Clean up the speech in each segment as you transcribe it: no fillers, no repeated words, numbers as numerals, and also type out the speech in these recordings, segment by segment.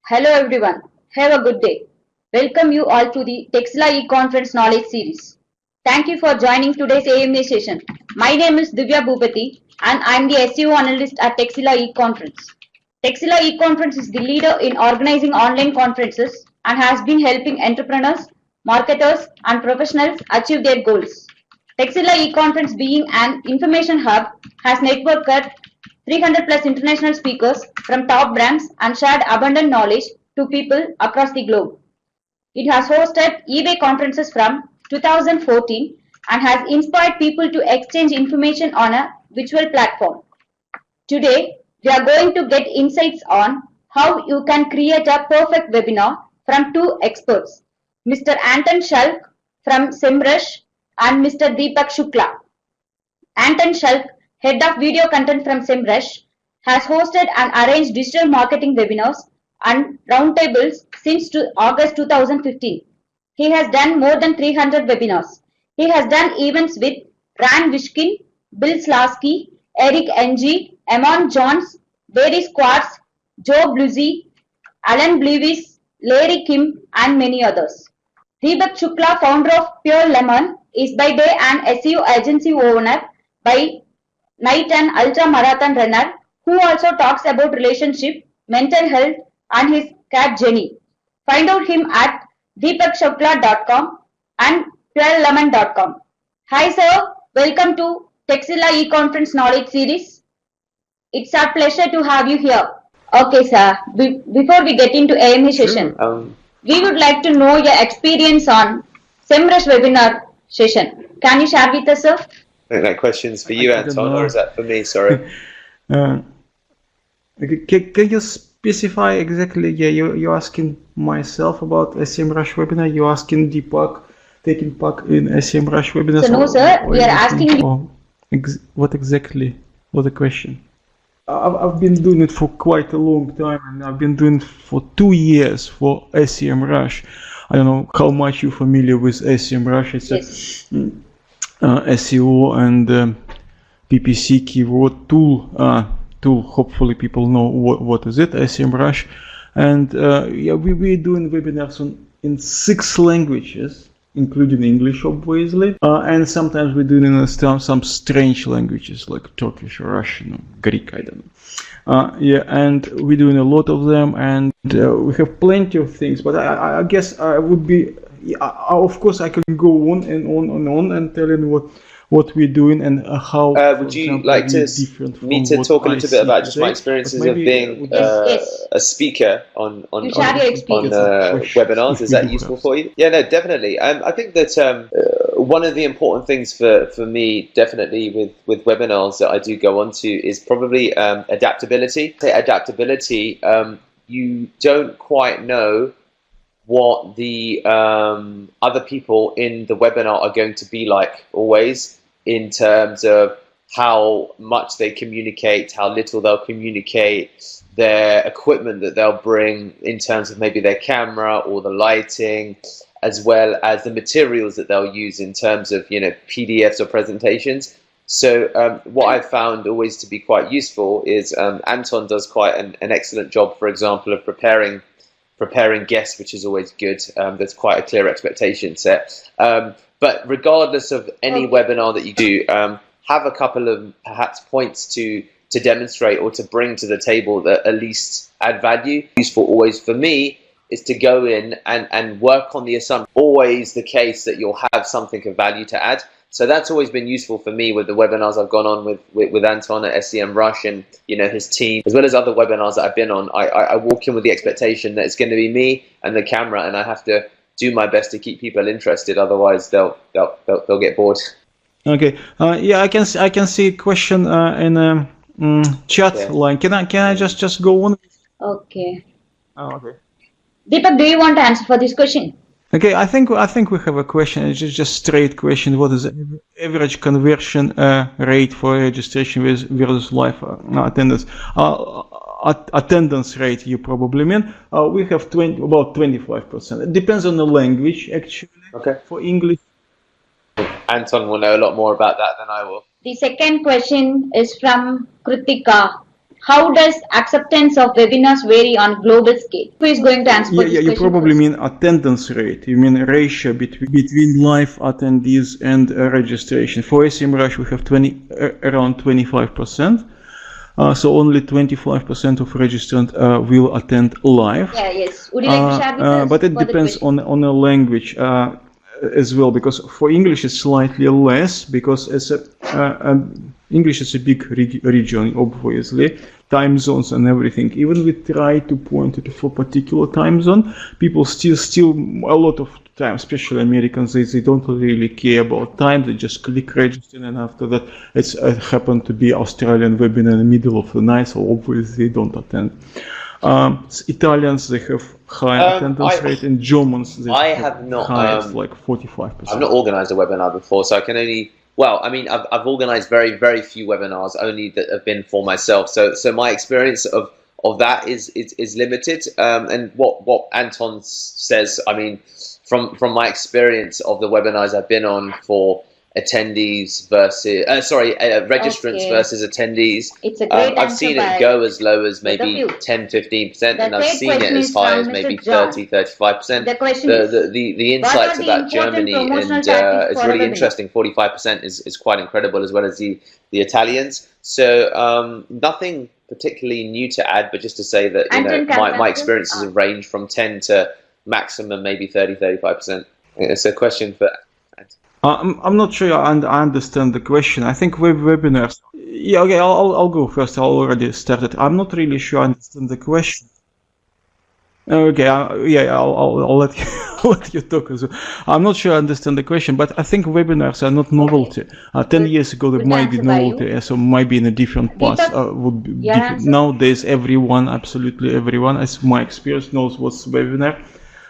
Hello everyone, have a good day. Welcome you all to the TECKS e-conference knowledge series. Thank you for joining today's AMA session. My name is Divya Bhupati and I am the SEO analyst at TECKS e-conference. TECKS e-conference is the leader in organizing online conferences and has been helping entrepreneurs, marketers and professionals achieve their goals. TECKS e-conference being an information hub has networked 300 plus international speakers from top brands and shared abundant knowledge to people across the globe. It has hosted eBay conferences from 2014 and has inspired people to exchange information on a virtual platform. Today, we are going to get insights on how you can create a perfect webinar from two experts, Mr. Anton Shulke from SEMRUSH and Mr. Deepak Shukla. Anton Shulke, Head of Video Content from SEMRUSH, has hosted and arranged digital marketing webinars and roundtables since August 2015. He has done more than 300 webinars. He has done events with Rand Fishkin, Slawski, Enge, Ammon Johns, Schwartz, JoePulizzi, Bleiweiss, Larry Kim, and many others. Deepak Shukla, founder of PearlLemon, is by day an SEO agency owner, by night an ultramarathon runner who also talks about relationship, mental health and his cat Jenny. Find out him at deepakshukla.com and PearlLemon.com. Hi sir, welcome to TECKS e-conference knowledge series. It's our pleasure to have you here. Okay sir, before we get into AMA session, we would like to know your experience on SEMRUSH webinar session. Can you share with us, sir? I think that question's for you, Anton, or is that for me? Sorry. Can you specify exactly? Yeah, you're asking myself about SEMRUSH webinar. You're asking Deepak taking part in SEMRUSH webinar. So no, sir. We are asking you. What exactly was the question? I've been doing it for quite a long time, and I've been doing it for 2 years for SEMRUSH. I don't know how much you're familiar with SEMRUSH. It's yes. SEO and PPC keyword tool. Hopefully people know what is it, SEMRUSH. And yeah, we're doing webinars in 6 languages, including English, obviously. And sometimes we're doing in some strange languages like Turkish or Russian or Greek, I don't know. Yeah, and we're doing a lot of them, and we have plenty of things. But I guess I would be, of course, I can go on and tell you what we're doing and how. Would you like to me to talk a little bit about just my experiences of being a speaker on webinars? Is that useful for you? Yeah, no, definitely. I think that one of the important things for me, definitely with webinars that I do go on to, is probably adaptability. Adaptability, you don't quite know what the other people in the webinar are going to be like always, in terms of how much they communicate, how little they'll communicate, their equipment that they'll bring in terms of maybe their camera or the lighting, as well as the materials that they'll use in terms of, you know, PDFs or presentations. So what I've found always to be quite useful is Anton does quite an excellent job, for example, of preparing guests, which is always good. There's quite a clear expectation set. But regardless of any webinar that you do, have a couple of perhaps points to demonstrate or to bring to the table that at least add value. Useful always for me is to go in and work on the assumption, always the case that you'll have something of value to add. So that's always been useful for me with the webinars I've gone on with Anton at SEMRUSH and, you know, his team, as well as other webinars that I've been on. I walk in with the expectation that it's going to be me and the camera, and I have to do my best to keep people interested. Otherwise, they'll get bored. Okay. Yeah, I can see a question in a chat line. Can I just go on? Okay. Oh, okay. Deepak, do you want to answer for this question? Okay, I think we have a question. It's just straight question. What is the average conversion rate for registration versus live attendance? Attendance rate, you probably mean. We have about 25%. It depends on the language, actually. Okay. For English. Anton will know a lot more about that than I will. The second question is from Kritika. How does acceptance of webinars vary on global scale? Who is going to answer this you question probably first? mean attendance rate. You mean ratio between live attendees and registration. For SEMRUSH, we have around 25%. So only 25% of registrants will attend live. Yeah, yes. Would you like to share with us? But it depends on a language as well, because for English it's slightly less, because English is a big region, obviously, time zones and everything. Even we try to point it for particular time zone, people still a lot of time, especially Americans, they don't really care about time. They just click register, and after that, it happened to be Australian webinar in the middle of the night, so obviously they don't attend. Italians, they have high attendance rate, and Germans, they have highest, like 45%. I've not organized a webinar before, so I can only, well, I mean, I've organized very, very few webinars, only that have been for myself. So my experience of that is limited. And what Anton says, I mean, from my experience of the webinars I've been on for attendees versus registrants versus attendees, It's a great I've seen it go as low as maybe 10-15%, and I've seen it as high as maybe 30-35%. The insights about Germany, and it's really interesting. 45% is quite incredible, as well as the Italians. So nothing particularly new to add, but just to say that my experiences have ranged from 10 to maximum maybe 30-35%. It's a question for. I'm not sure I understand the question. I think webinars. Yeah, okay. I'll go first. I already started. I'm not really sure I understand the question. Okay. I'll let you let you talk as well. I'm not sure I understand the question, but I think webinars are not novelty. 10 years ago they might be novelty, so might be in a different path. Would be nowadays absolutely everyone, as my experience, knows what's webinar.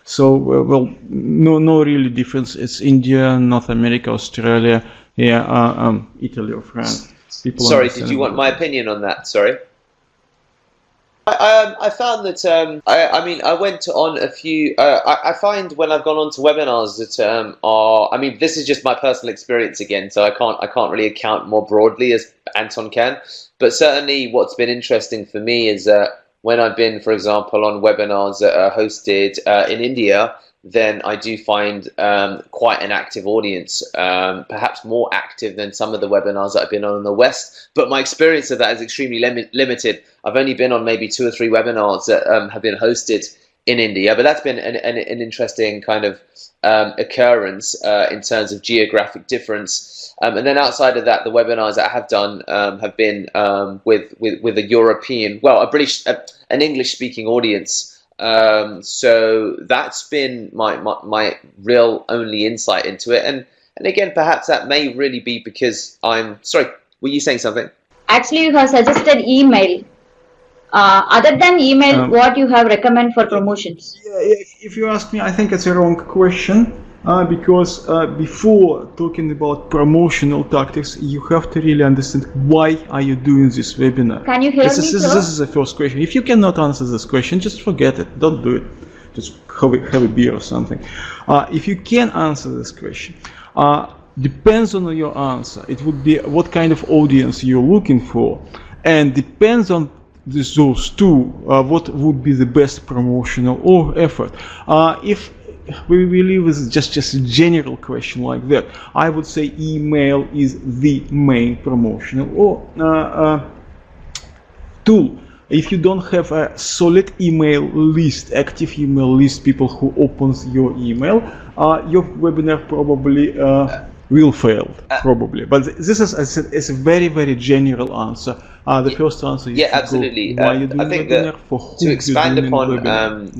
So, well, no really difference. It's India, North America, Australia, Italy or France. Sorry, did you want my opinion on that? Sorry. I found that, I mean, I went on a few, I find when I've gone on to webinars that I mean, this is just my personal experience again, so I can't really account more broadly as Anton can, but certainly what's been interesting for me is that when I've been, for example, on webinars that are hosted in India, then I do find quite an active audience, perhaps more active than some of the webinars that I've been on in the West. But my experience of that is extremely limited. I've only been on maybe 2 or 3 webinars that have been hosted in India, but that's been an interesting kind of occurrence in terms of geographic difference. And then outside of that, the webinars that I have done have been with a European, well, an English-speaking audience. So that's been my real only insight into it. And again, perhaps that may really be because sorry, were you saying something? Actually, you have suggested email. Other than email, what you have recommend for promotions? If you ask me, I think it's a wrong question. Because before talking about promotional tactics, you have to really understand why are you doing this webinar. Can you hear me, This is the first question. If you cannot answer this question, just forget it. Don't do it. Just have a beer or something. If you can answer this question, depends on your answer. It would be what kind of audience you're looking for, and depends on those two, what would be the best promotional or effort. If we leave with just a general question like that, I would say email is the main promotional or tool. If you don't have a solid email list, active email list, people who opens your email, your webinar probably will fail, probably. But this is a very, very general answer. The first answer is absolutely. I think that to expand upon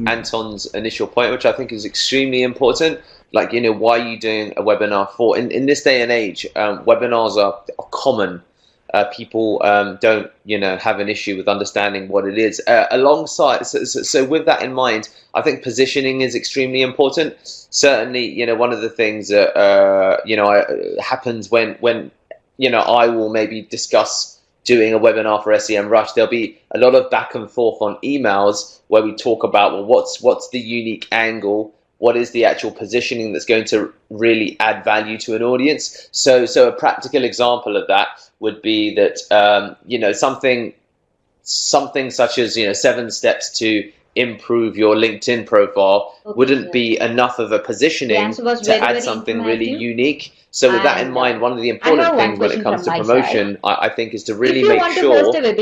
Anton's initial point, which I think is extremely important, like, why are you doing a webinar for? In this day and age, webinars are common. People don't, have an issue with understanding what it is. Alongside, so with that in mind, I think positioning is extremely important. Certainly, one of the things that happens when I will maybe discuss doing a webinar for SEMRUSH, there'll be a lot of back and forth on emails where we talk about, well, what's the unique angle, what is the actual positioning that's going to really add value to an audience. So a practical example of that would be that something something such as 7 steps to improve your LinkedIn profile wouldn't be enough of a positioning to add something really unique. So with that in mind, one of the important things when it comes to promotion, I think, is to really make sure that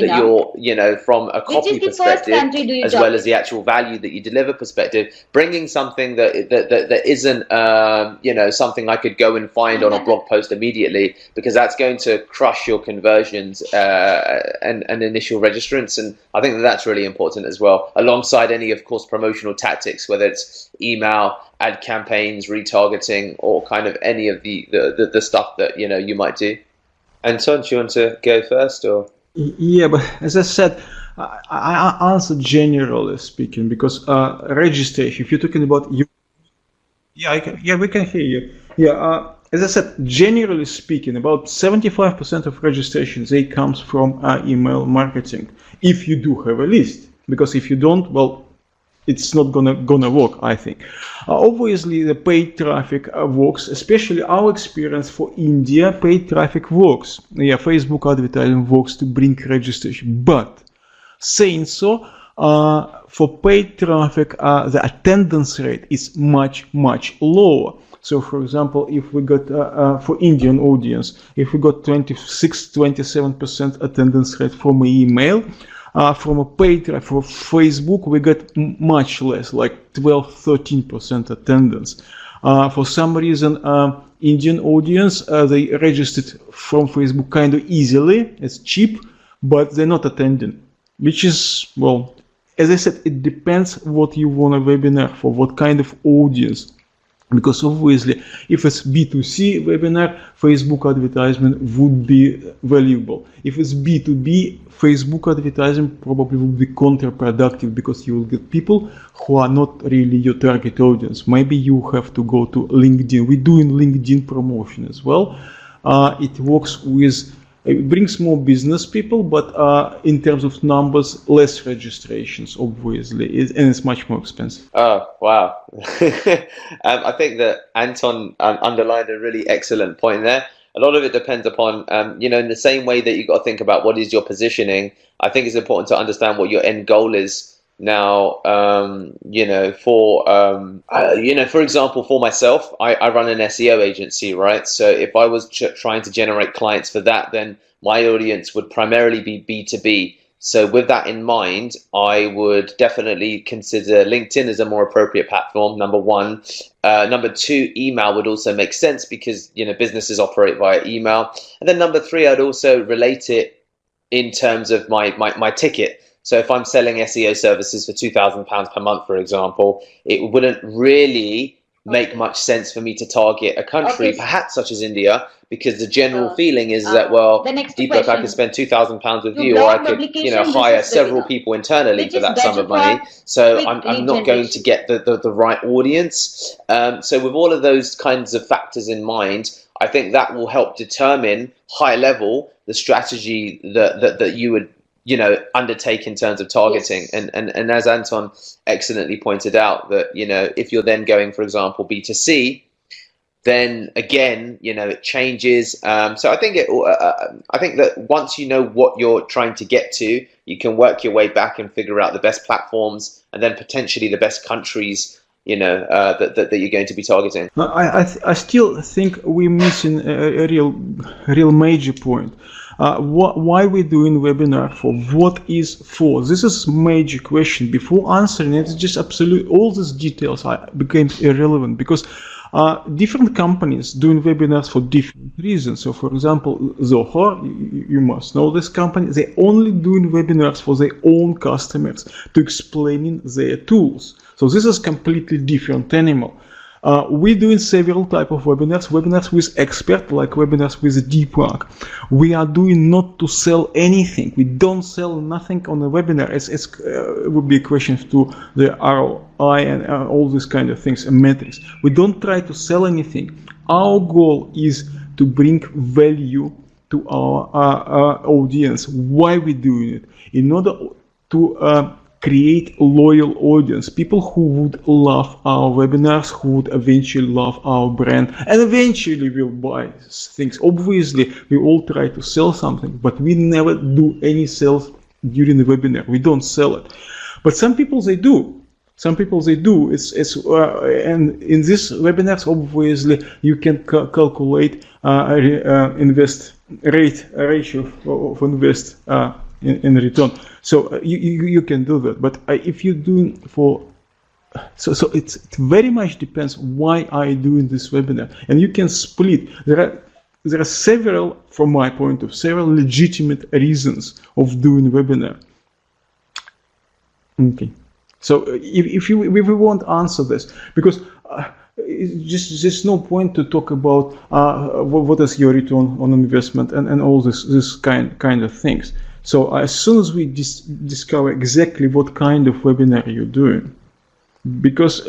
you're, from a copy perspective, as well as the actual value that you deliver perspective, bringing something that isn't, something I could go and find on a blog post immediately, because that's going to crush your conversions and initial registrants. And I think that's really important as well, alongside any, of course, promotional tactics, whether it's email, ad campaigns, retargeting, or kind of any of the stuff that you might do. Anton, do you want to go first, or? Yeah, but as I said, I answer generally speaking, because registration. If you're talking about you, we can hear you. Yeah, as I said, generally speaking, about 75% of registrations they comes from email marketing. If you do have a list, because if you don't, well, it's not gonna work, I think. Obviously, the paid traffic works, especially our experience for India. Paid traffic works. Yeah, Facebook advertising works to bring registration. But saying so, for paid traffic, the attendance rate is much lower. So, for example, if we got for Indian audience, if we got 26-27% attendance rate from email. From a paid traffic for Facebook, we got much less, like 12-13% attendance. For some reason, Indian audience, they registered from Facebook kind of easily. It's cheap, but they're not attending, which is, well, as I said, it depends what you want a webinar for, what kind of audience. Because obviously, if it's B2C webinar, Facebook advertisement would be valuable. If it's B2B, Facebook advertising probably would be counterproductive, because you will get people who are not really your target audience. Maybe you have to go to LinkedIn. We're doing LinkedIn promotion as well. It works with, it brings more business people, but in terms of numbers, less registrations, obviously, and it's much more expensive. Oh, wow. I think that Anton underlined a really excellent point there. A lot of it depends upon, in the same way that you've got to think about what is your positioning, I think it's important to understand what your end goal is. Now, for example, for myself, I run an SEO agency, right? So if I was trying to generate clients for that, then my audience would primarily be B2B. So with that in mind, I would definitely consider LinkedIn as a more appropriate platform, number one. Number two, email would also make sense, because businesses operate via email. And then number three, I'd also relate it in terms of my ticket. So if I'm selling SEO services for £2,000 per month, for example, it wouldn't really make much sense for me to target a country, perhaps such as India, because the general feeling is that, well, Deepak, I could spend £2,000 with you, or I could, hire several people internally for that sum of money. So I'm not going to get the right audience. So with all of those kinds of factors in mind, I think that will help determine high level the strategy that you would undertake in terms of targeting. Yes. And as Anton excellently pointed out, that if you're then going, for example, B2C, then again it changes. So I think that once you know what you're trying to get to, you can work your way back and figure out the best platforms, and then potentially the best countries that you're going to be targeting. I still think we're missing a real major point. Why we're doing webinar for? What is for? This is major question. Before answering it, it's just absolutely all these details became irrelevant, because different companies doing webinars for different reasons. So, for example, Zoho, you must know this company. They only doing webinars for their own customers to explaining their tools. So this is completely different animal. We're doing several type of webinars with expert, like webinars with Deepak. We are doing not to sell anything. We don't sell nothing on a webinar. It would be a question to the ROI and all these kind of things and metrics. We don't try to sell anything. Our goal is to bring value to our audience. Why we doing it? In order to create a loyal audience, people who would love our webinars, who would eventually love our brand, and eventually will buy things. Obviously, we all try to sell something, but we never do any sales during the webinar. We don't sell it, but some people they do. Some people they do. And in these webinars, obviously, you can calculate invest ratio of invest in return. So you can do that. But if you're doing for so it very much depends why are you doing this webinar, and you can split. There are several, from my point of view, several legitimate reasons of doing webinar. Okay. So if we won't answer this, because there's no point to talk about what is your return on investment and all this kind of things. So as soon as we discover exactly what kind of webinar you're doing, because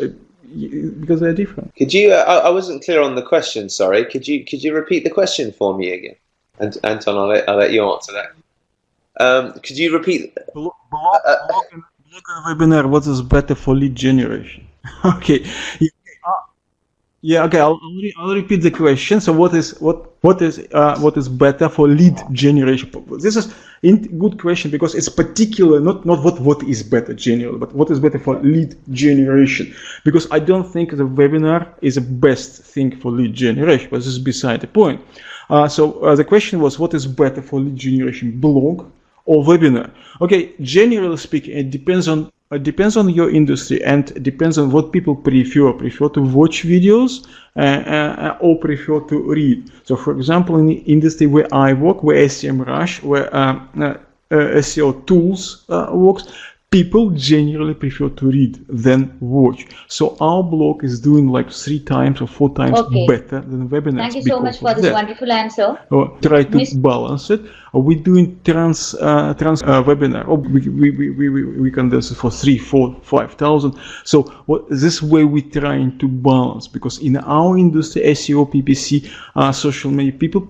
they're different. Could you? I wasn't clear on the question. Sorry. Could you repeat the question for me again? And Anton, I'll let you answer that. Could you repeat? Blog webinar. What is better for lead generation? Okay. Yeah. Okay. I'll repeat the question. So what is better for lead generation? This is a good question because it's particular, not what is better generally, but what is better for lead generation. Because I don't think the webinar is the best thing for lead generation, but this is beside the point. So the question was, what is better for lead generation, blog or webinar? Okay, generally speaking, it depends on your industry and it depends on what people prefer to watch videos or prefer to read. So for example, in the industry where I work, where SEMRUSH, where SEO tools works, people generally prefer to read than watch. So our blog is doing like 3 times or 4 times better than webinars. Thank you so much for this wonderful answer. Try to balance it. We're doing trans webinar. We can do this for 3, 4, 5,000. So this way we're trying to balance, because in our industry, SEO, PPC, social media, people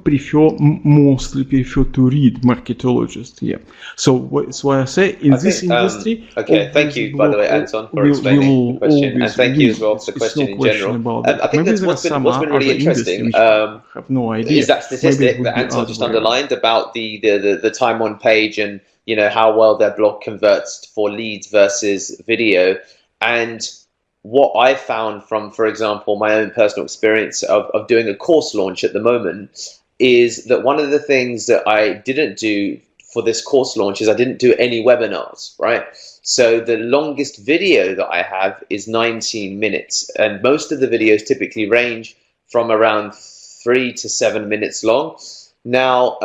mostly prefer to read, marketologists. Yeah. So that's why I say in this industry. Okay, thank you, by the way, Anton, for explaining the question, and thank you as well for the question in general. I think that's what's been really interesting is that statistic that Anton just underlined about the time on page and how well their blog converts for leads versus video. And what I found from, for example, my own personal experience of doing a course launch at the moment is that one of the things that I didn't do for this course launch is I didn't do any webinars, right? So the longest video that I have is 19 minutes, and most of the videos typically range from around 3 to 7 minutes long. Now,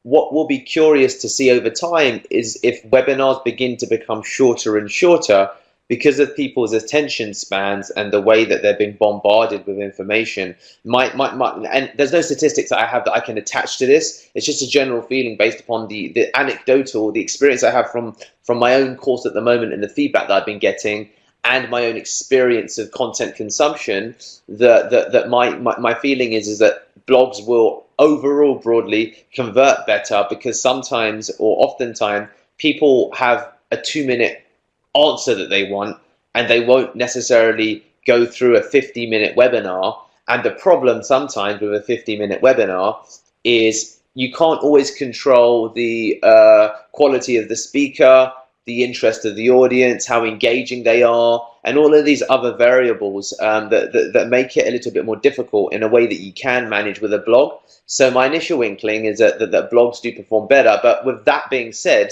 what we'll be curious to see over time is if webinars begin to become shorter and shorter because of people's attention spans and the way that they're being bombarded with information. And there's no statistics that I have that I can attach to this. It's just a general feeling based upon the anecdotal, the experience I have from my own course at the moment and the feedback that I've been getting and my own experience of content consumption, that my feeling is that blogs will overall broadly convert better because sometimes or oftentimes people have a 2-minute answer that they want and they won't necessarily go through a 50-minute webinar. And the problem sometimes with a 50-minute webinar is you can't always control the quality of the speaker, the interest of the audience, how engaging they are, and all of these other variables that make it a little bit more difficult in a way that you can manage with a blog. So my initial inkling is that blogs do perform better. But with that being said,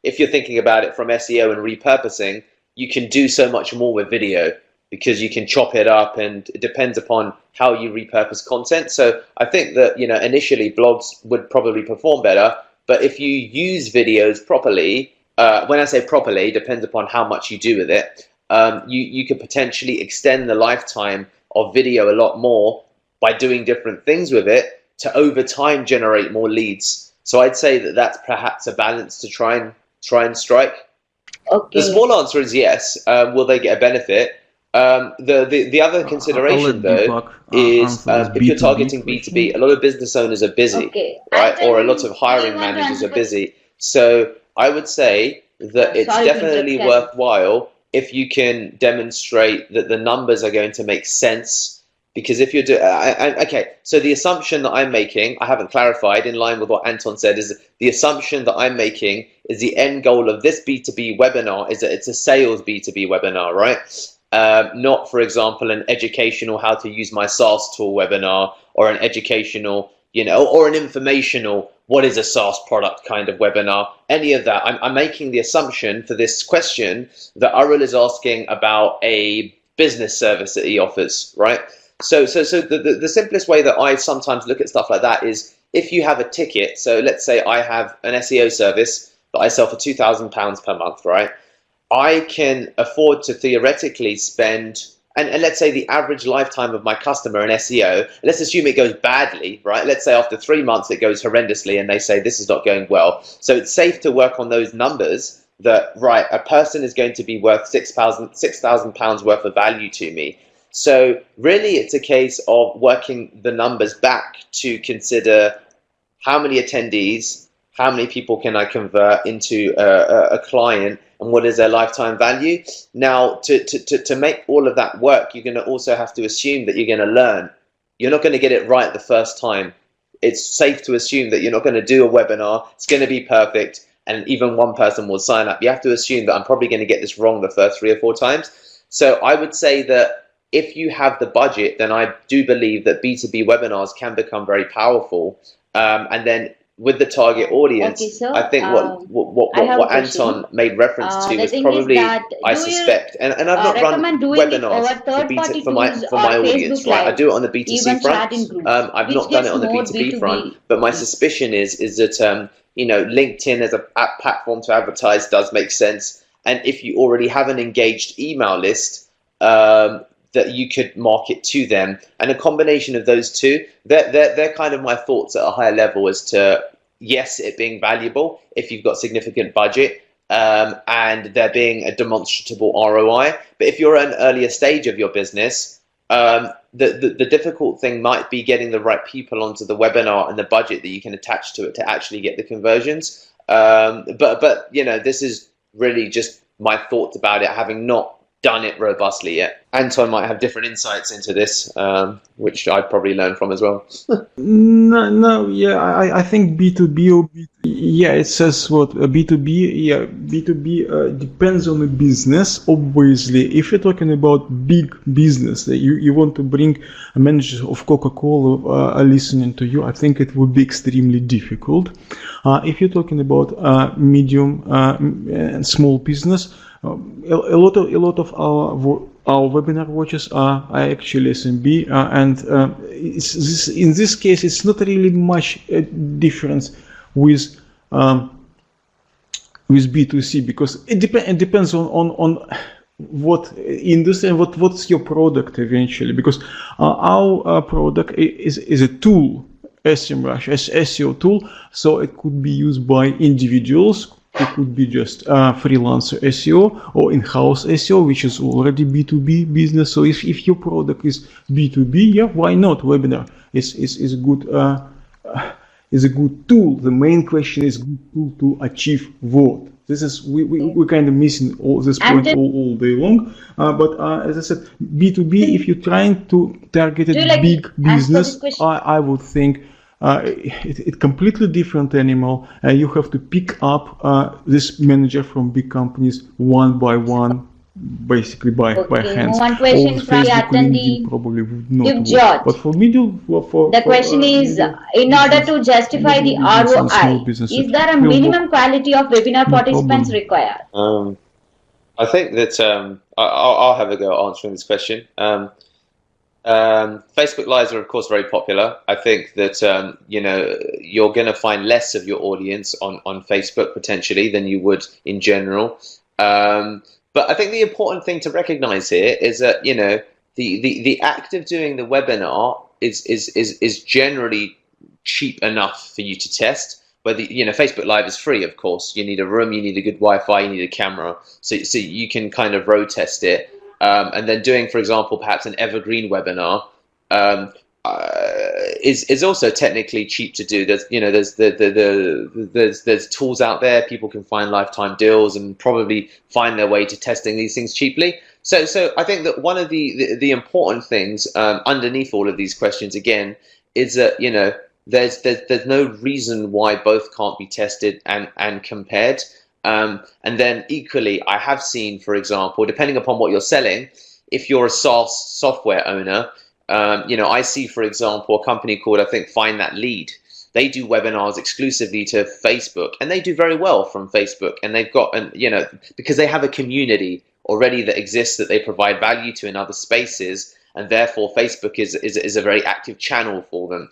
if you're thinking about it from SEO and repurposing, you can do so much more with video because you can chop it up, and it depends upon how you repurpose content. So I think that initially blogs would probably perform better, but if you use videos properly, when I say properly, it depends upon how much you do with it. You could potentially extend the lifetime of video a lot more by doing different things with it to over time generate more leads. So I'd say that that's perhaps a balance to try and strike. Okay. The small answer is yes. Will they get a benefit? The other consideration though is if you're targeting B2B, a lot of business owners are busy, right? Or a lot of hiring managers are busy. So I would say that it's definitely worthwhile if you can demonstrate that the numbers are going to make sense Because if you're doing, okay, so the assumption that I'm making, I haven't clarified, in line with what Anton said, is the assumption that I'm making is the end goal of this B2B webinar is that it's a sales B2B webinar, right? Not, for example, an educational how to use my SaaS tool webinar, or an educational, or an informational what is a SaaS product kind of webinar, any of that. I'm making the assumption for this question that Arul is asking about a business service that he offers, right? So the simplest way that I sometimes look at stuff like that is if you have a ticket. So let's say I have an SEO service that I sell for £2,000 per month, right? I can afford to theoretically spend, and let's say the average lifetime of my customer in SEO, let's assume it goes badly, right? Let's say after 3 months it goes horrendously and they say this is not going well. So it's safe to work on those numbers that, right, a person is going to be worth £6,000 worth of value to me. So really it's a case of working the numbers back to consider how many attendees, how many people can I convert into a client, and what is their lifetime value. Now, to make all of that work, you're going to also have to assume that you're going to learn. You're not going to get it right the first time. It's safe to assume that you're not going to do a webinar, it's going to be perfect, and even one person will sign up. You have to assume that I'm probably going to get this wrong the first 3 or 4 times. So I would say that if you have the budget, then I do believe that B2B webinars can become very powerful. And then with the target audience, Okay, so, I think I have what a question. Anton made reference to The is thing probably, is that I do you suspect, and I've not run recommend doing it over webinars third-party for my tools for my or audience, Facebook right? I Live, do it on the B2C even front. chat in groups, I've which not done it gets on the more B2B front, but my B2B? suspicion is that LinkedIn as a platform to advertise does make sense, and if you already have an engaged email list, that you could market to them, and a combination of those two, they're kind of my thoughts at a higher level as to, yes, it being valuable if you've got significant budget, and there being a demonstrable ROI. But if you're at an earlier stage of your business, the difficult thing might be getting the right people onto the webinar and the budget that you can attach to it to actually get the conversions. But this is really just my thoughts about it, having not done it robustly yet. Anton might have different insights into this, which I'd probably learn from as well. No, yeah, I think B2B or yeah, it says what B2B, yeah, B2B depends on the business. Obviously, if you're talking about big business, that you want to bring a manager of Coca-Cola listening to you, I think it would be extremely difficult. If you're talking about medium and small business, a lot of our webinar watchers are actually SMB, and in this case, it's not really much difference with B2C, because it depends on what industry and what's your product eventually. Because our product is a tool, SEMRUSH, SEO tool, so it could be used by individuals. It could be just freelancer SEO or in-house SEO, which is already B2B business. So if your product is B2B, yeah, why not? Webinar is a good tool. The main question is good tool to achieve what? This is we're kind of missing all this point all day long. But as I said, B2B, if you're trying to target a big business, I would think it's completely different animal. You have to pick up this manager from big companies one by one, basically by hands. One question from the attendee, probably would not work. George. But for middle, the question is, in order to justify the ROI, is there a minimum quality of webinar participants required? I think that I'll have a go at answering this question. Facebook Lives are, of course, very popular. I think that you're going to find less of your audience on Facebook potentially than you would in general. But I think the important thing to recognize here is that the act of doing the webinar is generally cheap enough for you to test. Whether Facebook Live is free, of course. You need a room, you need a good Wi-Fi, you need a camera, so you can kind of road test it. And then doing, for example, perhaps an evergreen webinar is also technically cheap to do. There's tools out there. People can find lifetime deals and probably find their way to testing these things cheaply. So I think that one of the important things underneath all of these questions again is that there's no reason why both can't be tested and compared. And then equally, I have seen, for example, depending upon what you're selling, if you're a SaaS software owner, I see, for example, a company called, I think, Find That Lead. They do webinars exclusively to Facebook, and they do very well from Facebook. And they've got, because they have a community already that exists that they provide value to in other spaces, and therefore Facebook is a very active channel for them.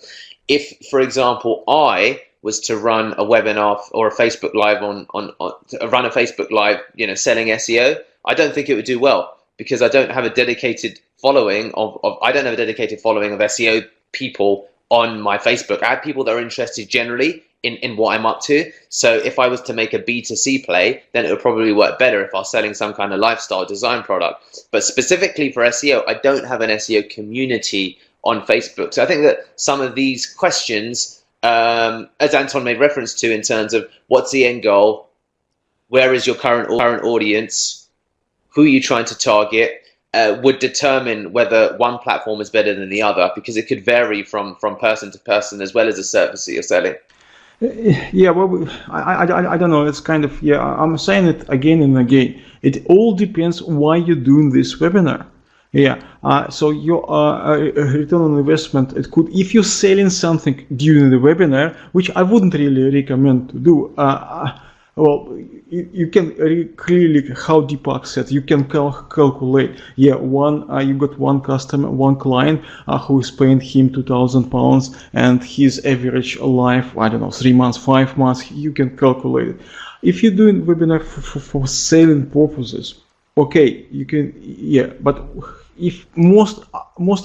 If, for example, I was to run a webinar or a Facebook Live run a Facebook Live, selling SEO, I don't think it would do well, because I don't have a dedicated following of SEO people on my Facebook. I have people that are interested generally in what I'm up to. So if I was to make a B2C play, then it would probably work better if I was selling some kind of lifestyle design product. But specifically for SEO, I don't have an SEO community on Facebook. So I think that some of these questions, as Anton made reference to in terms of what's the end goal, where is your current audience, who are you trying to target, would determine whether one platform is better than the other, because it could vary from person to person as well as the service that you're selling. Yeah, well, I don't know. It's kind of, I'm saying it again and again. It all depends why you're doing this webinar. Yeah, so your return on investment, it could, if you're selling something during the webinar, which I wouldn't really recommend to do, well, you can clearly, how Deepak said, you can calculate. Yeah, you got one customer, one client who is paying him £2,000, and his average life, I don't know, 3 months, 5 months. You can calculate it. If you're doing webinar for selling purposes, okay, you can, but if most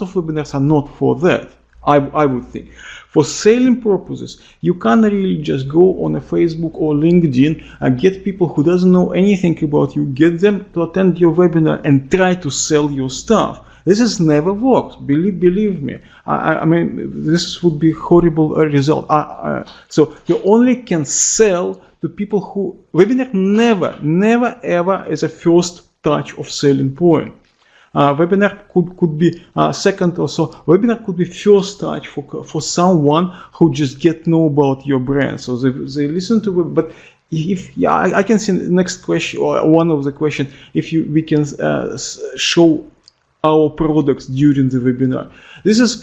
of webinars are not for that, I would think. For selling purposes, you can't really just go on a Facebook or LinkedIn and get people who doesn't know anything about you, get them to attend your webinar and try to sell your stuff. This has never worked. Believe me. I mean, this would be a horrible result. So you only can sell to people who webinar never ever is a first touch of selling point. Webinar could be second or so. Webinar could be first touch for someone who just get know about your brand. So they listen to it. But if I can see the next question, or one of the question, if we can show our products during the webinar. This is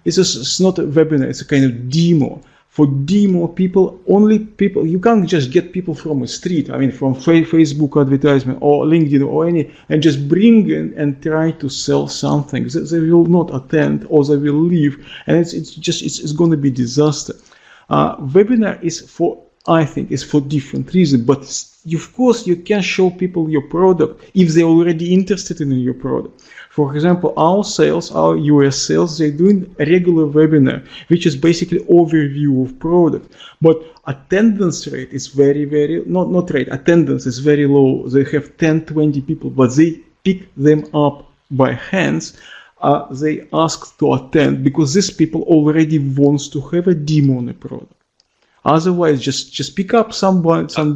it's not a webinar. It's a kind of demo. For demo, you can't just get people from the street, I mean, from Facebook advertisement or LinkedIn or and just bring in and try to sell something. They will not attend, or they will leave, and it's going to be disaster. Webinar I think is for different reasons, but of course you can show people your product if they're already interested in your product. For example, our US sales, they're doing a regular webinar, which is basically overview of product. But attendance rate is attendance is very low. They have 10, 20 people, but they pick them up by hands. They ask to attend because these people already wants to have a demo on a product. Otherwise, just pick up some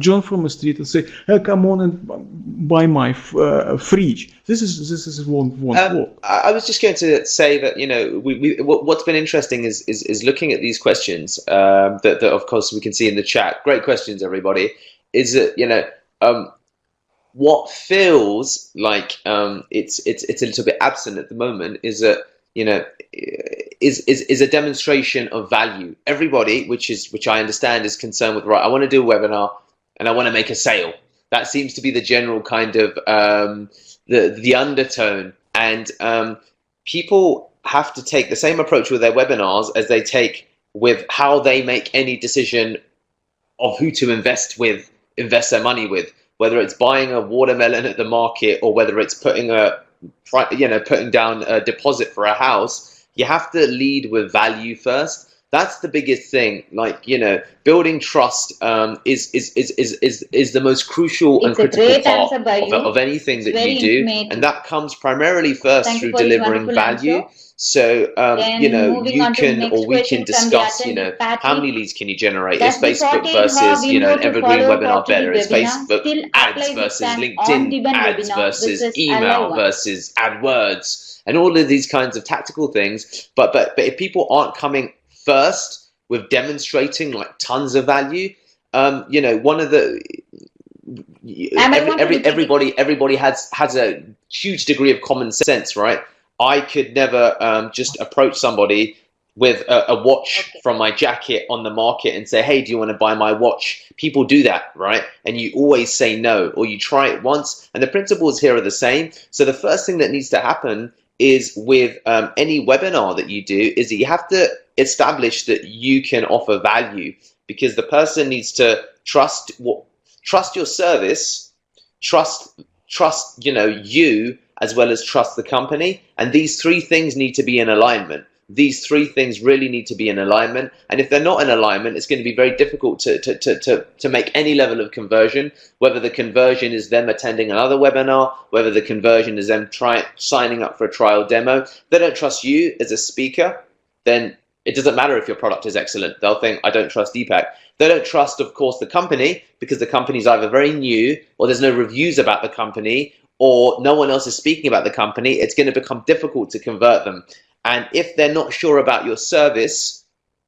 John from the street and say, "Hey, come on and buy my fridge." This won't work. I was just going to say that what's been interesting is looking at these questions that of course we can see in the chat. Great questions, everybody. Is that what feels like it's a little bit absent at the moment is that is a demonstration of value. Everybody, which I understand, is concerned with, right, I want to do a webinar and I want to make a sale. That seems to be the general kind of the undertone, and people have to take the same approach with their webinars as they take with how they make any decision of who to invest their money with, whether it's buying a watermelon at the market or whether it's putting down a deposit for a house. You have to lead with value first. That's the biggest thing. Like, building trust is the most crucial and It's a critical great part answer by you. of anything It's that very you do, informative. and that comes primarily first Thank you through for this delivering wonderful value. answer. So, Then moving you on to the can, next or we can question from the discuss, attendee, how Patrick. many leads can you generate? Does Is the Facebook 14-hour versus, window an to evergreen follow webinar for better? TV Is webinar Facebook still ads applies versus as an LinkedIn on-demand ads webinar versus versus a email live one? versus AdWords and all of these kinds of tactical things? But if people aren't coming first with demonstrating like tons of value, one of the everybody has a huge degree of common sense, right? I could never just approach somebody with a watch from my jacket on the market and say, hey, do you want to buy my watch? People do that, right? And you always say no, or you try it once, and the principles here are the same. So the first thing that needs to happen is with any webinar that you do is that you have to establish that you can offer value, because the person needs to trust your service, trust you, as well as trust the company. And these three things need to be in alignment. These three things really need to be in alignment. And if they're not in alignment, it's going to be very difficult to make any level of conversion, whether the conversion is them attending another webinar, whether the conversion is them signing up for a trial demo. If they don't trust you as a speaker, then it doesn't matter if your product is excellent. They'll think, I don't trust Deepak. They don't trust, of course, the company, because the company is either very new, or there's no reviews about the company, or no one else is speaking about the company. It's going to become difficult to convert them. And if they're not sure about your service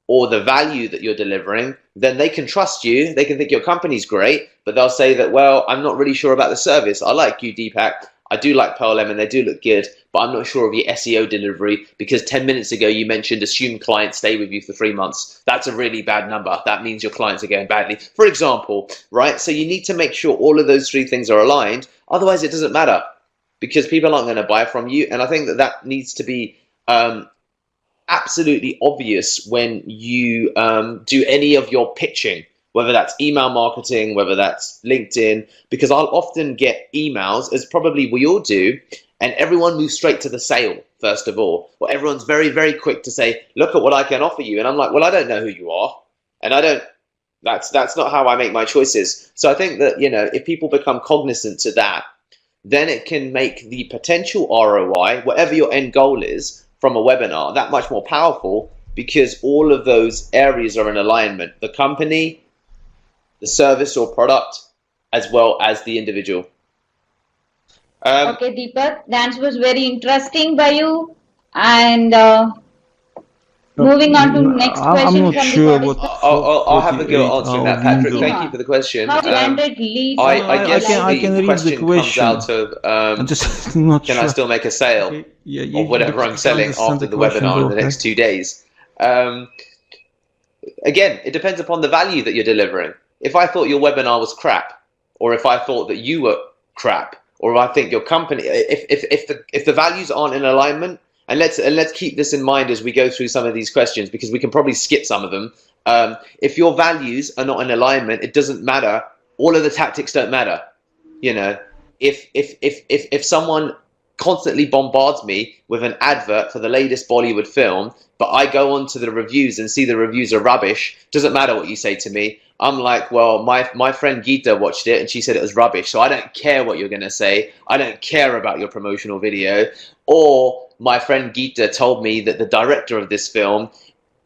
or the value that you're delivering, then they can trust you. They can think your company's great, but they'll say that, well, I'm not really sure about the service. I like you, Deepak. I do like PearlLemon. They do look good, but I'm not sure of your SEO delivery, because 10 minutes ago you mentioned assume clients stay with you for 3 months. That's a really bad number. That means your clients are going badly, for example, right? So you need to make sure all of those three things are aligned. Otherwise, it doesn't matter, because people aren't going to buy from you. And I think that needs to be absolutely obvious when you do any of your pitching, whether that's email marketing, whether that's LinkedIn, because I'll often get emails, as probably we all do, and everyone moves straight to the sale, first of all. Well, everyone's very, very quick to say, look at what I can offer you. And I'm like, well, I don't know who you are. And that's not how I make my choices. So I think that, if people become cognizant to that, then it can make the potential ROI, whatever your end goal is, from a webinar that much more powerful, because all of those areas are in alignment: the company, the service or product, as well as the individual. Okay, Deepak, the answer was very interesting by you. And moving on to next question I'm not from sure the what. participant. I'll have a go at answering that, Patrick. window. Thank you for the question. How to generate leads? I guess I can the read question the comes question. out of I'm just not can sure. I still make a sale Okay. Yeah, of whatever I'm selling understand after the the question, webinar go in the next ahead. 2 days? Again, it depends upon the value that you're delivering. If I thought your webinar was crap, or if I thought that you were crap, or if I think your company, if the values aren't in alignment, and let's keep this in mind as we go through some of these questions, because we can probably skip some of them. If your values are not in alignment, it doesn't matter. All of the tactics don't matter. If someone constantly bombards me with an advert for the latest Bollywood film, but I go on to the reviews and see the reviews are rubbish, doesn't matter what you say to me. I'm like, well, my friend Geeta watched it and she said it was rubbish, so I don't care what you're going to say. I don't care about your promotional video. Or my friend Geeta told me that the director of this film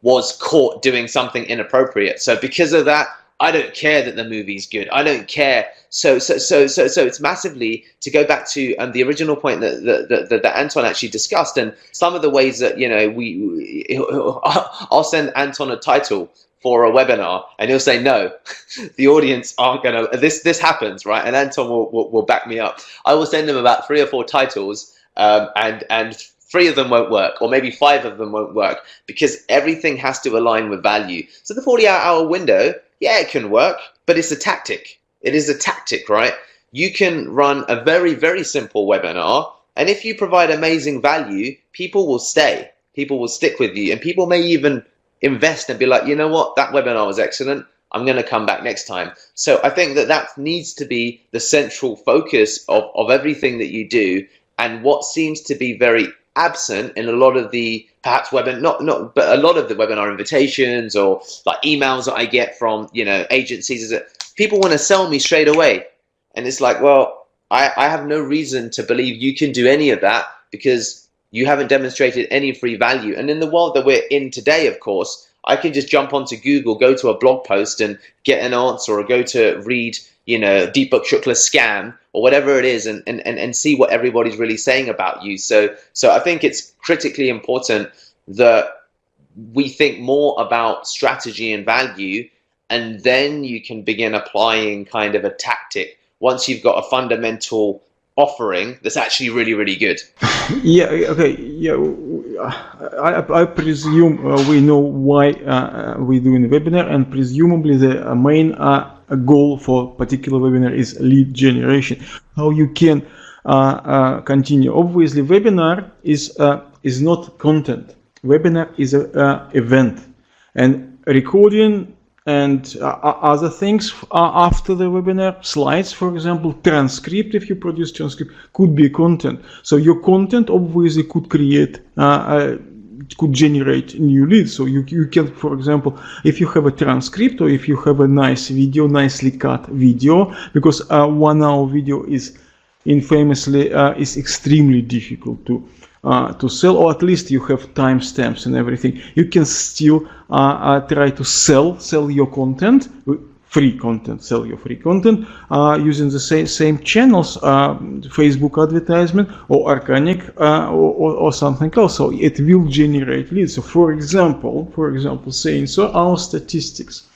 was caught doing something inappropriate, so because of that, I don't care that the movie's good. I don't care. So it's massively, to go back to the original point that Anton actually discussed, and some of the ways that I'll send Anton a title for a webinar, and he'll say no. The audience aren't gonna. This happens, right? And Anton will back me up. I will send him about 3 or 4 titles, and 3 of them won't work, or maybe 5 of them won't work, because everything has to align with value. So the 48-hour window, yeah, it can work, but it's a tactic. It is a tactic, right? You can run a very, very simple webinar, and if you provide amazing value, people will stay. People will stick with you, and people may even invest and be like, you know what, that webinar was excellent. I'm going to come back next time. So I think that needs to be the central focus of everything that you do. And what seems to be very absent in a lot of the perhaps but a lot of the webinar invitations or like emails that I get from, you know, agencies, is that people want to sell me straight away. And it's like, well, I have no reason to believe you can do any of that because you haven't demonstrated any free value. And in the world that we're in today, of course, I can just jump onto Google, go to a blog post and get an answer, or go to read, you know, Deepak Shukla scam or whatever it is, and see what everybody's really saying about you. So I think it's critically important that we think more about strategy and value, and then you can begin applying kind of a tactic once you've got a fundamental offering that's actually really, really good. Yeah, okay, yeah, I presume we know why we're doing a webinar, and presumably the main goal for particular webinar is lead generation. How you can continue. Obviously, webinar is not content. Webinar is an event, and recording and other things after the webinar, slides, for example, transcript, if you produce transcript, could be content. So your content obviously could create, could generate new leads. So you can, for example, if you have a transcript, or if you have a nice video, nicely cut video, because 1 hour video is infamously is extremely difficult to sell, or at least you have timestamps and everything. You can still try to sell your content, free content, sell your free content using the same channels, Facebook advertisement or organic or something else. So it will generate leads. So for example, saying so our statistics.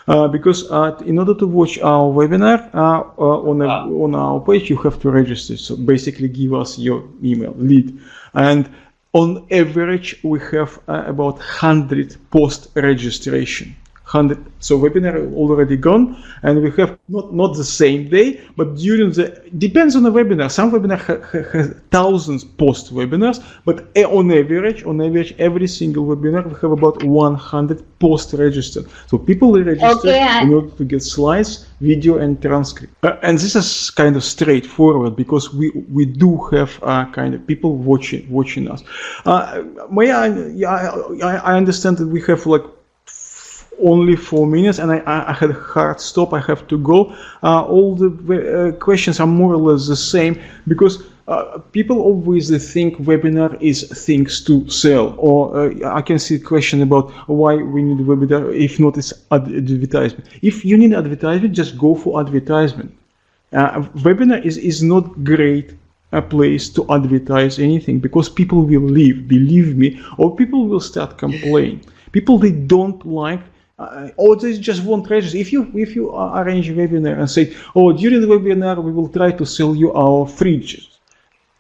Because in order to watch our webinar on our page, you have to register. So basically, give us your email lead, and on average, we have about 100 post registration. 100. So webinar already gone, and we have not the same day, but during the, depends on the webinar. Some webinar has thousands post webinars, but on average, every single webinar we have about 100 post registered. So people will register in order to get slides, video, and transcript. And this is kind of straightforward because we do have kind of people watching us. I understand that we have like only 4 minutes, and I had a hard stop. I have to go. All the questions are more or less the same, because people obviously think webinar is things to sell, or I can see a question about why we need a webinar if not it's advertisement. If you need advertisement, just go for advertisement. Webinar is not great a place to advertise anything, because people will leave, believe me, or people will start complaining. People, they don't like, or they just won't register. If you arrange a webinar and say, oh, during the webinar we will try to sell you our fridges,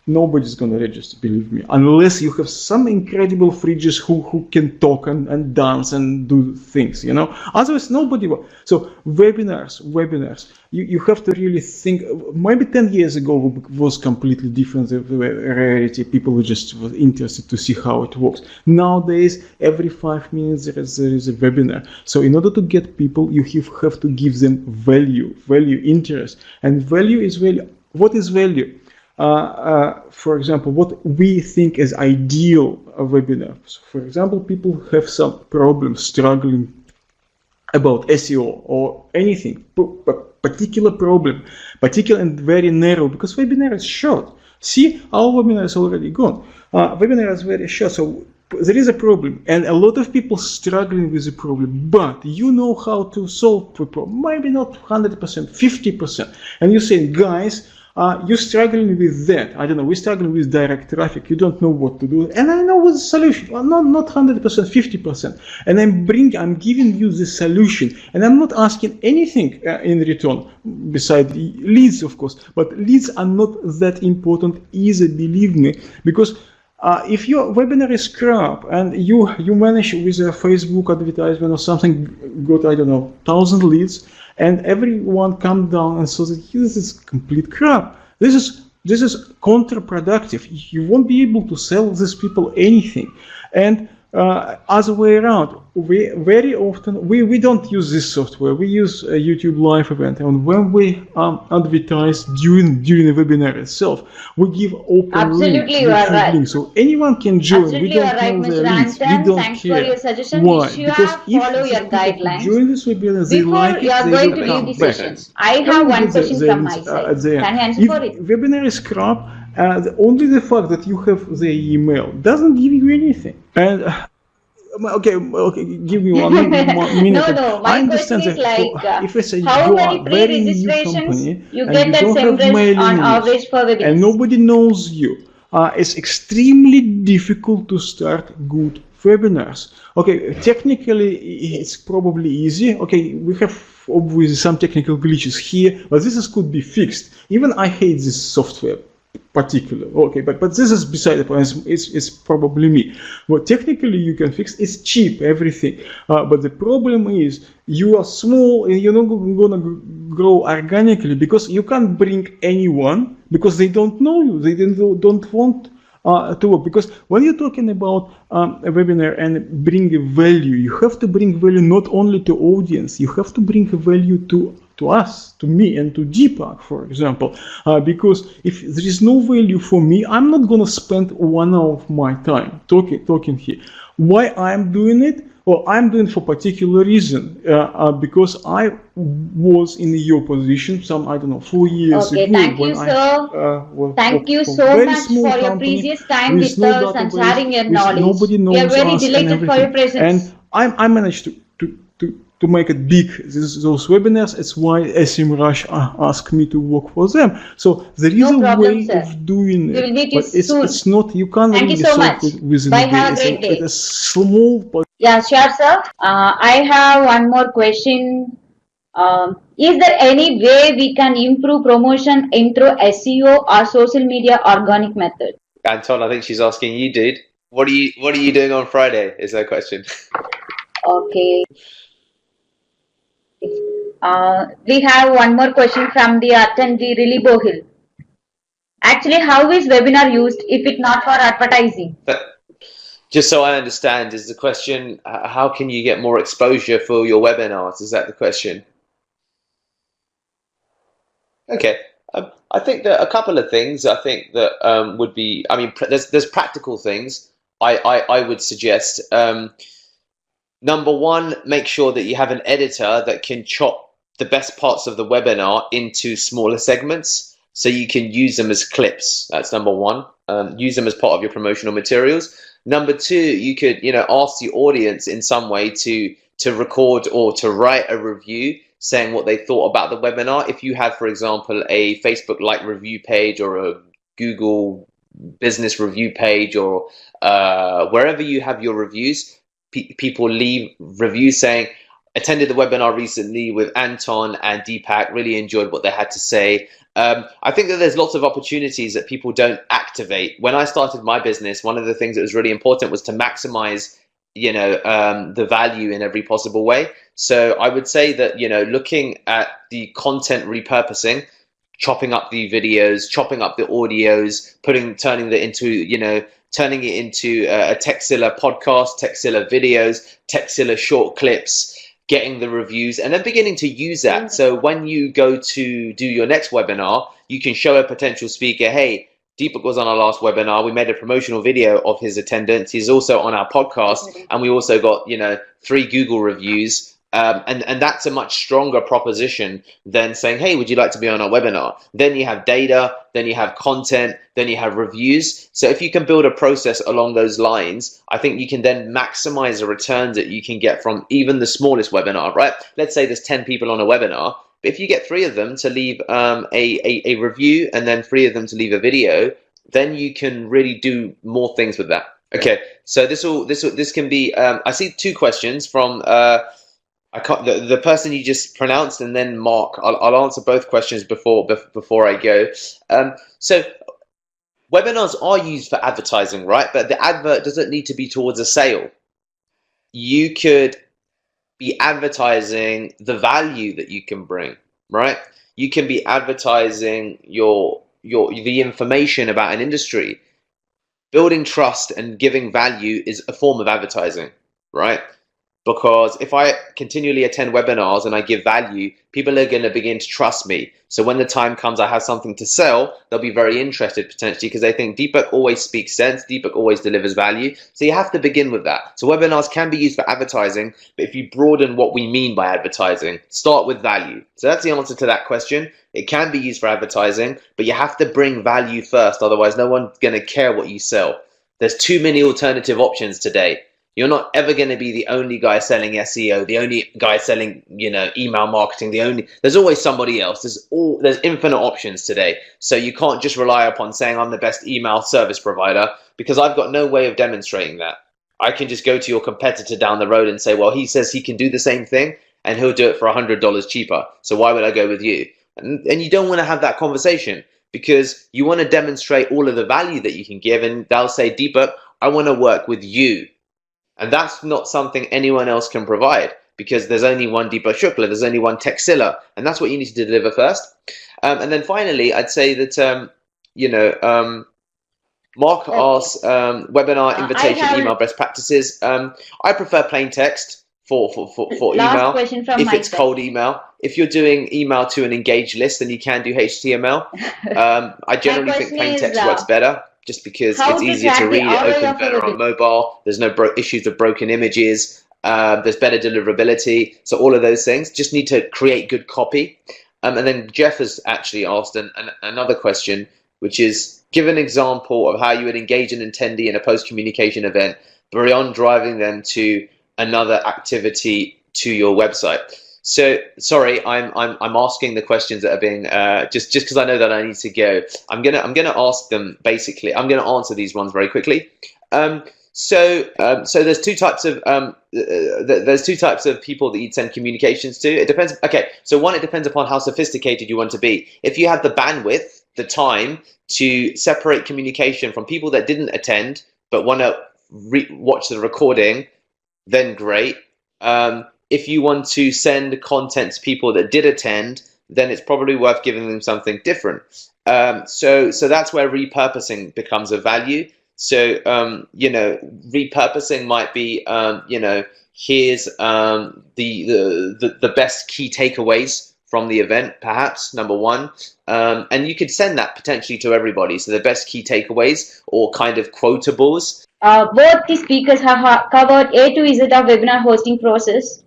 nobody's going to register, believe me, unless you have some incredible fridges who can talk and dance and do things, you know. Otherwise, nobody will. So webinars, you have to really think. Maybe 10 years ago was completely different, the rarity. People were just interested to see how it works. Nowadays, every 5 minutes there is a webinar. So in order to get people, you have to give them value, interest. And value is value. What is value? For example, what we think is ideal webinar. So for example, people have some problems, struggling about SEO or anything, particular problem, particular and very narrow, because webinar is short. See, our webinar is already gone. Webinar is very short, so there is a problem, and a lot of people struggling with the problem, but you know how to solve the problem. Maybe not 100%, 50%. And you say, guys, you're struggling with that. I don't know, we're struggling with direct traffic. You don't know what to do. And I know what's the solution. Well, not 100%, 50%. And I'm giving you the solution. And I'm not asking anything in return, besides leads, of course. But leads are not that important either, believe me. Because if your webinar is crap and you manage with a Facebook advertisement or something, got, I don't know, 1,000 leads, and everyone come down and says that this is complete crap. This is counterproductive. You won't be able to sell these people anything. And other way around. We very often we don't use this software. We use a YouTube live event, and when we advertise during the webinar itself, we give open Absolutely, you links, are right. links, so anyone can join. Absolutely, We you don't are right, know Mr. their links. We Anton. don't Thanks care. for your suggestion. Why? You Because have if follow these your people guidelines. join this webinar, they Before like you it, are they going will to come leave the back. session, I Can have we one get question the from links my at side. the end? Can you answer If for it? webinar is crap, only the fact that you have the email doesn't give you anything. And okay, give me one minute. No, I my question understand is that if it's how you many are very new pre-registrations company you and get you that don't have SEMRUSH mailing on list average for and webinars? nobody knows you, it's extremely difficult to start good webinars. Okay, technically it's probably easy. Okay, we have obviously some technical glitches here, but this could be fixed. Even I hate this software particular. Okay, but this is beside the point. It's probably me. What technically you can fix, it's cheap, everything. But the problem is you are small and you're not gonna grow organically because you can't bring anyone because they don't know you. They don't want to work. Because when you're talking about a webinar and bring a value, you have to bring value not only to audience, you have to bring a value to us, to me, and to Deepak, for example. Because if there is no value for me, I'm not going to spend 1 hour of my time talking here. Why I'm doing it? Well, I'm doing it for particular reason, because I was in your position some, I don't know, 4 years Okay, ago. thank you, sir. Thank you so much for your precious time with us and sharing your knowledge. Nobody knows We are very us and delighted for your everything. presence. And I managed to make it big, those webinars. It's why SEMRUSH asked me to work for them. So there is No a problem, way sir. of doing We will it, meet you but soon. it's not, you can't Thank you really so solve much. it within Bye. a day. Have a great day. It's a small, but Yeah, sure, sir. I have one more question. Is there any way we can improve promotion through SEO or social media organic method? Anton, I think she's asking you, dude. What are you doing on Friday? Is her question. Okay. We have one more question from the attendee, Really Bohil. Actually, how is webinar used if it not for advertising? But just so I understand, is the question how can you get more exposure for your webinars? Is that the question? Okay. I think that a couple of things. I think that would be. I mean, there's practical things. I would suggest. Number one, make sure that you have an editor that can chop the best parts of the webinar into smaller segments, so you can use them as clips. That's number one. Use them as part of your promotional materials. Number two, you could ask the audience in some way to record or to write a review saying what they thought about the webinar. If you have, for example, a Facebook like review page or a Google business review page or wherever you have your reviews, people leave reviews saying, attended the webinar recently with Anton and Deepak, really enjoyed what they had to say. I think that there's lots of opportunities that people don't activate. When I started my business, one of the things that was really important was to maximize the value in every possible way. So I would say that, looking at the content repurposing, chopping up the videos, chopping up the audios, turning it into a TechZilla podcast, TechZilla videos, TechZilla short clips, getting the reviews, and then beginning to use that. So when you go to do your next webinar, you can show a potential speaker, hey, Deepak was on our last webinar. We made a promotional video of his attendance. He's also on our podcast, and we also got 3 Google reviews. And that's a much stronger proposition than saying, hey, would you like to be on our webinar? Then you have data, then you have content, then you have reviews. So if you can build a process along those lines, I think you can then maximize the returns that you can get from even the smallest webinar, right? Let's say there's 10 people on a webinar. But if you get 3 of them to leave a review and then 3 of them to leave a video, then you can really do more things with that. Okay, so this can be. I see 2 questions from the person you just pronounced, and then Mark. I'll answer both questions before I go. So webinars are used for advertising, right? But the advert doesn't need to be towards a sale. You could be advertising the value that you can bring, right? You can be advertising the information about an industry. building trust and giving value is a form of advertising, right? Because if I continually attend webinars and I give value, people are going to begin to trust me. So when the time comes I have something to sell, they'll be very interested potentially because they think Deepak always speaks sense, Deepak always delivers value. So you have to begin with that. So webinars can be used for advertising, but if you broaden what we mean by advertising, start with value. So that's the answer to that question. It can be used for advertising, but you have to bring value first. Otherwise, no one's going to care what you sell. There's too many alternative options today. You're not ever going to be the only guy selling SEO, the only guy selling, email marketing, there's always somebody else. There's infinite options today. So you can't just rely upon saying I'm the best email service provider because I've got no way of demonstrating that. I can just go to your competitor down the road and say, well, he says he can do the same thing and he'll do it for $100 cheaper. So why would I go with you? And you don't want to have that conversation because you want to demonstrate all of the value that you can give. And they'll say, Deepak, I want to work with you. And that's not something anyone else can provide because there's only one Deepak Shukla, there's only one TECKS, and that's what you need to deliver first. And then finally, I'd say that, Mark asks, webinar invitation, email best practices. I prefer plain text for email if it's cold email. If you're doing email to an engaged list, then you can do HTML. I generally think plain text works better. Just because it's easier to read, it opens better on mobile, there's no issues of broken images, there's better deliverability. So all of those things, just need to create good copy. And then Jeff has actually asked another question, which is, give an example of how you would engage an attendee in a post-communication event beyond driving them to another activity to your website. So sorry, I'm asking the questions that are being just because I know that I need to go. I'm gonna ask them basically. I'm gonna answer these ones very quickly. So there's two types of people that you'd send communications to. It depends. Okay, so one, it depends upon how sophisticated you want to be. If you have the bandwidth, the time to separate communication from people that didn't attend but want to watch the recording, then great. If you want to send content to people that did attend, then it's probably worth giving them something different. So that's where repurposing becomes of value. So, repurposing might be, here's the best key takeaways from the event, perhaps, number one. And you could send that potentially to everybody. So the best key takeaways or kind of quotables. Both the speakers have covered A to Z of webinar hosting process.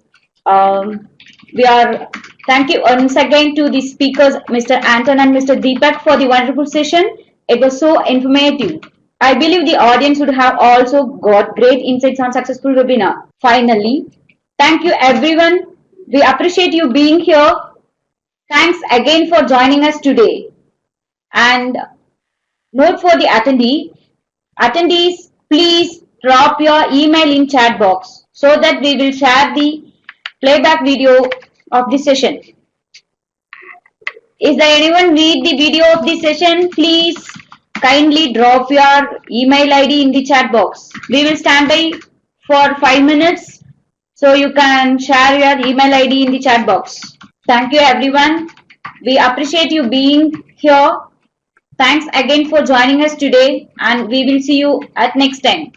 Thank you once again to the speakers, Mr. Anton and Mr. Deepak, for the wonderful session. It was so informative. I believe the audience would have also got great insights on successful webinar. Finally, thank you everyone. We appreciate you being here. Thanks again for joining us today. And note for the attendees, please drop your email in chat box so that we will share the playback video of the session. Is there anyone need the video of the session? Please kindly drop your email ID in the chat box. We will stand by for 5 minutes so you can share your email ID in the chat box. Thank you everyone. We appreciate you being here. Thanks again for joining us today and we will see you at next time.